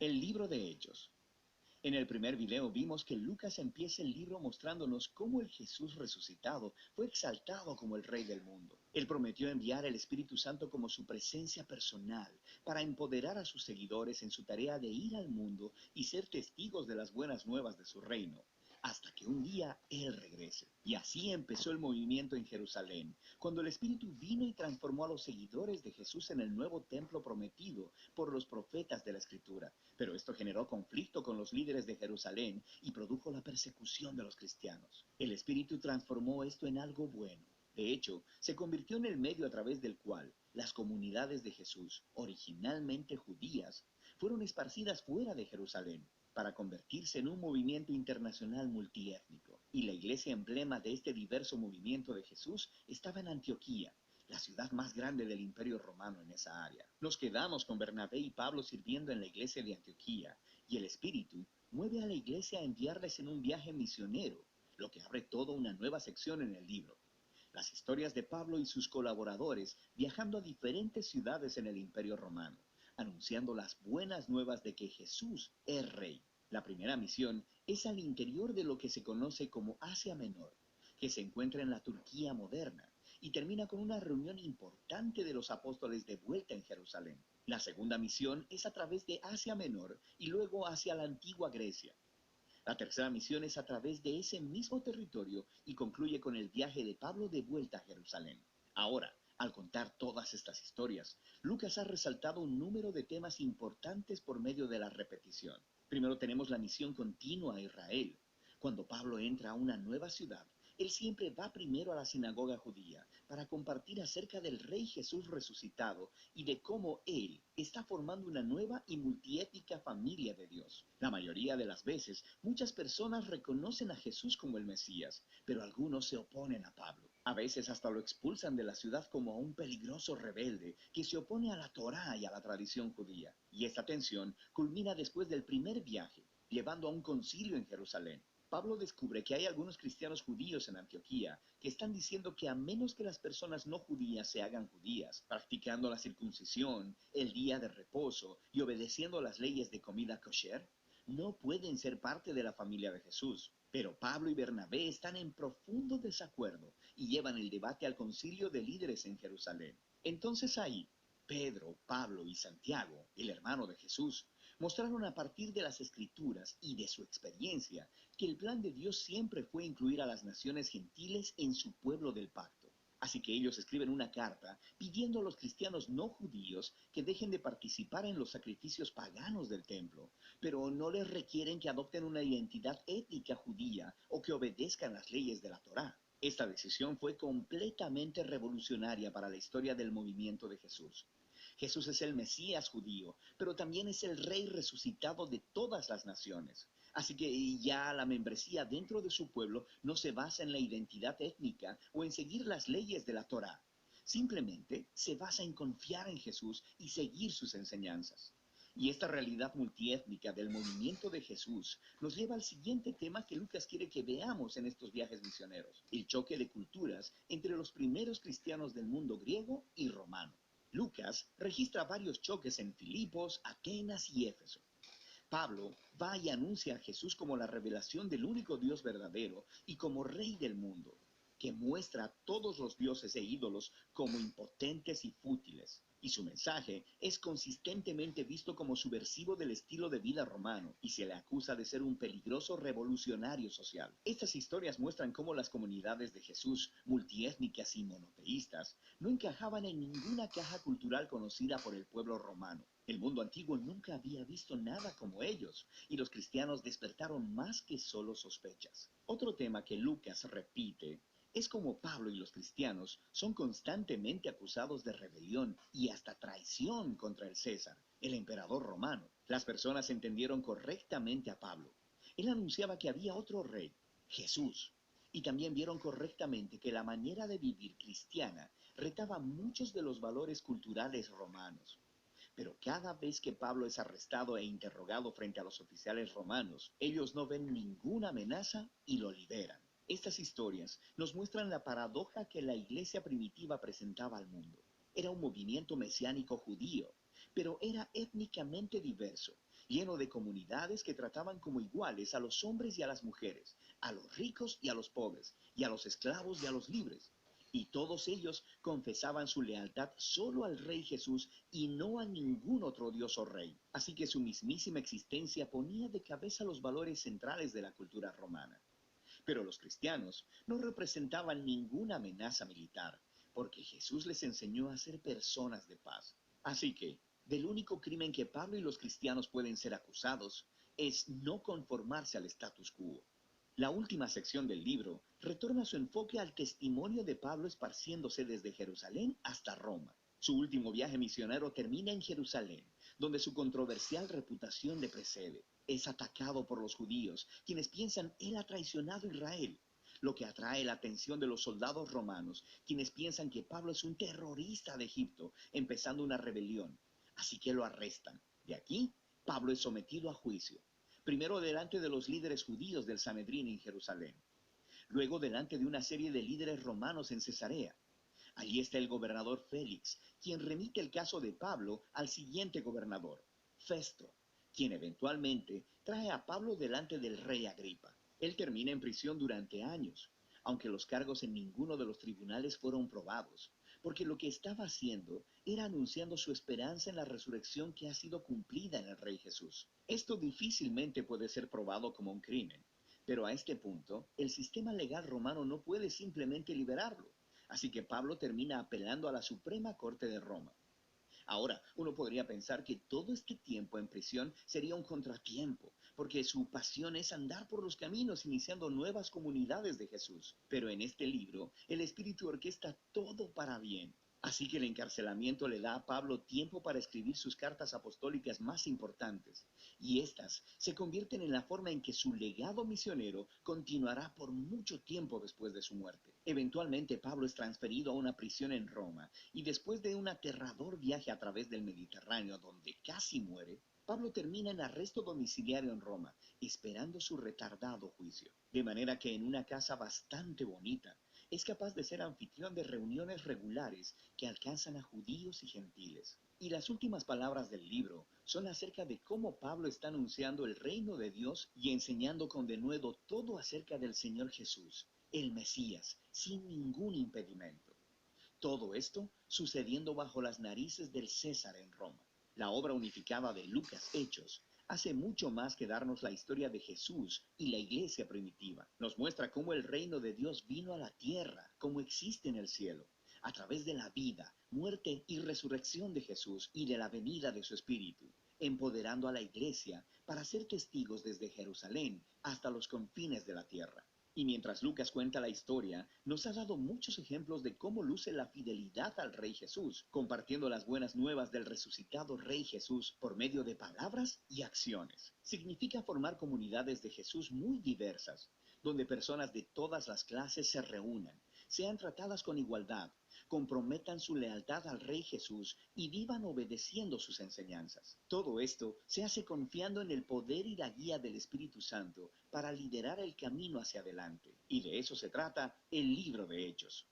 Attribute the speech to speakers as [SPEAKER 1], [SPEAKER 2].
[SPEAKER 1] El libro de Hechos. En el primer video vimos que Lucas empieza el libro mostrándonos cómo el Jesús resucitado fue exaltado como el Rey del mundo. Él prometió enviar el Espíritu Santo como su presencia personal para empoderar a sus seguidores en su tarea de ir al mundo y ser testigos de las buenas nuevas de su reino, hasta que un día Él regrese. Y así empezó el movimiento en Jerusalén, cuando el Espíritu vino y transformó a los seguidores de Jesús en el nuevo templo prometido por los profetas de la Escritura. Pero esto generó conflicto con los líderes de Jerusalén y produjo la persecución de los cristianos. El Espíritu transformó esto en algo bueno. De hecho, se convirtió en el medio a través del cual las comunidades de Jesús, originalmente judías, fueron esparcidas fuera de Jerusalén para convertirse en un movimiento internacional multiétnico. Y la iglesia emblema de este diverso movimiento de Jesús estaba en Antioquía, la ciudad más grande del Imperio Romano en esa área. Nos quedamos con Bernabé y Pablo sirviendo en la iglesia de Antioquía, y el Espíritu mueve a la iglesia a enviarles en un viaje misionero, lo que abre toda una nueva sección en el libro. Las historias de Pablo y sus colaboradores viajando a diferentes ciudades en el Imperio Romano, anunciando las buenas nuevas de que Jesús es Rey. La primera misión es al interior de lo que se conoce como Asia Menor, que se encuentra en la Turquía moderna, y termina con una reunión importante de los apóstoles de vuelta en Jerusalén. La segunda misión es a través de Asia Menor y luego hacia la antigua Grecia. La tercera misión es a través de ese mismo territorio y concluye con el viaje de Pablo de vuelta a Jerusalén. Ahora, al contar todas estas historias, Lucas ha resaltado un número de temas importantes por medio de la repetición. Primero tenemos la misión continua a Israel. Cuando Pablo entra a una nueva ciudad, él siempre va primero a la sinagoga judía para compartir acerca del Rey Jesús resucitado y de cómo Él está formando una nueva y multiétnica familia de Dios. La mayoría de las veces, muchas personas reconocen a Jesús como el Mesías, pero algunos se oponen a Pablo. A veces hasta lo expulsan de la ciudad como a un peligroso rebelde que se opone a la Torá y a la tradición judía. Y esta tensión culmina después del primer viaje, llevando a un concilio en Jerusalén. Pablo descubre que hay algunos cristianos judíos en Antioquía que están diciendo que a menos que las personas no judías se hagan judías, practicando la circuncisión, el día de reposo y obedeciendo las leyes de comida kosher, no pueden ser parte de la familia de Jesús. Pero Pablo y Bernabé están en profundo desacuerdo y llevan el debate al concilio de líderes en Jerusalén. Entonces ahí, Pedro, Pablo y Santiago, el hermano de Jesús, mostraron a partir de las Escrituras y de su experiencia que el plan de Dios siempre fue incluir a las naciones gentiles en su pueblo del pacto. Así que ellos escriben una carta pidiendo a los cristianos no judíos que dejen de participar en los sacrificios paganos del templo, pero no les requieren que adopten una identidad étnica judía o que obedezcan las leyes de la Torá. Esta decisión fue completamente revolucionaria para la historia del movimiento de Jesús. Jesús es el Mesías judío, pero también es el Rey resucitado de todas las naciones. Así que ya la membresía dentro de su pueblo no se basa en la identidad étnica o en seguir las leyes de la Torá. Simplemente se basa en confiar en Jesús y seguir sus enseñanzas. Y esta realidad multiétnica del movimiento de Jesús nos lleva al siguiente tema que Lucas quiere que veamos en estos viajes misioneros: el choque de culturas entre los primeros cristianos del mundo griego y romano. Lucas registra varios choques en Filipos, Atenas y Éfeso. Pablo va y anuncia a Jesús como la revelación del único Dios verdadero y como Rey del mundo, que muestra a todos los dioses e ídolos como impotentes y fútiles. Y su mensaje es consistentemente visto como subversivo del estilo de vida romano y se le acusa de ser un peligroso revolucionario social. Estas historias muestran cómo las comunidades de Jesús, multiétnicas y monoteístas, no encajaban en ninguna caja cultural conocida por el pueblo romano. El mundo antiguo nunca había visto nada como ellos, y los cristianos despertaron más que solo sospechas. Otro tema que Lucas repite es como Pablo y los cristianos son constantemente acusados de rebelión y hasta traición contra el César, el emperador romano. Las personas entendieron correctamente a Pablo. Él anunciaba que había otro rey, Jesús, y también vieron correctamente que la manera de vivir cristiana retaba muchos de los valores culturales romanos. Pero cada vez que Pablo es arrestado e interrogado frente a los oficiales romanos, ellos no ven ninguna amenaza y lo liberan. Estas historias nos muestran la paradoja que la iglesia primitiva presentaba al mundo. Era un movimiento mesiánico judío, pero era étnicamente diverso, lleno de comunidades que trataban como iguales a los hombres y a las mujeres, a los ricos y a los pobres, y a los esclavos y a los libres. Y todos ellos confesaban su lealtad solo al Rey Jesús y no a ningún otro dios o rey. Así que su mismísima existencia ponía de cabeza los valores centrales de la cultura romana. Pero los cristianos no representaban ninguna amenaza militar, porque Jesús les enseñó a ser personas de paz. Así que, del único crimen que Pablo y los cristianos pueden ser acusados es no conformarse al status quo. La última sección del libro retorna su enfoque al testimonio de Pablo esparciéndose desde Jerusalén hasta Roma. Su último viaje misionero termina en Jerusalén, donde su controversial reputación le precede. Es atacado por los judíos, quienes piensan él ha traicionado a Israel, lo que atrae la atención de los soldados romanos, quienes piensan que Pablo es un terrorista de Egipto, empezando una rebelión. Así que lo arrestan. De aquí, Pablo es sometido a juicio. Primero delante de los líderes judíos del Sanedrín en Jerusalén. Luego delante de una serie de líderes romanos en Cesarea. Allí está el gobernador Félix, quien remite el caso de Pablo al siguiente gobernador, Festo, quien eventualmente trae a Pablo delante del rey Agripa. Él termina en prisión durante años, aunque los cargos en ninguno de los tribunales fueron probados, porque lo que estaba haciendo era anunciando su esperanza en la resurrección que ha sido cumplida en el Rey Jesús. Esto difícilmente puede ser probado como un crimen, pero a este punto, el sistema legal romano no puede simplemente liberarlo. Así que Pablo termina apelando a la Suprema Corte de Roma. Ahora, uno podría pensar que todo este tiempo en prisión sería un contratiempo, porque su pasión es andar por los caminos iniciando nuevas comunidades de Jesús. Pero en este libro, el Espíritu orquesta todo para bien. Así que el encarcelamiento le da a Pablo tiempo para escribir sus cartas apostólicas más importantes, y estas se convierten en la forma en que su legado misionero continuará por mucho tiempo después de su muerte. Eventualmente Pablo es transferido a una prisión en Roma, y después de un aterrador viaje a través del Mediterráneo donde casi muere, Pablo termina en arresto domiciliario en Roma, esperando su retardado juicio. De manera que en una casa bastante bonita, es capaz de ser anfitrión de reuniones regulares que alcanzan a judíos y gentiles. Y las últimas palabras del libro son acerca de cómo Pablo está anunciando el reino de Dios y enseñando con denuedo todo acerca del Señor Jesús, el Mesías, sin ningún impedimento. Todo esto sucediendo bajo las narices del César en Roma. La obra unificada de Lucas Hechos hace mucho más que darnos la historia de Jesús y la iglesia primitiva. Nos muestra cómo el reino de Dios vino a la tierra, como existe en el cielo, a través de la vida, muerte y resurrección de Jesús y de la venida de su Espíritu, empoderando a la iglesia para ser testigos desde Jerusalén hasta los confines de la tierra. Y mientras Lucas cuenta la historia, nos ha dado muchos ejemplos de cómo luce la fidelidad al Rey Jesús, compartiendo las buenas nuevas del resucitado Rey Jesús por medio de palabras y acciones. Significa formar comunidades de Jesús muy diversas, donde personas de todas las clases se reúnan, sean tratadas con igualdad, comprometan su lealtad al Rey Jesús y vivan obedeciendo sus enseñanzas. Todo esto se hace confiando en el poder y la guía del Espíritu Santo para liderar el camino hacia adelante. Y de eso se trata el libro de Hechos.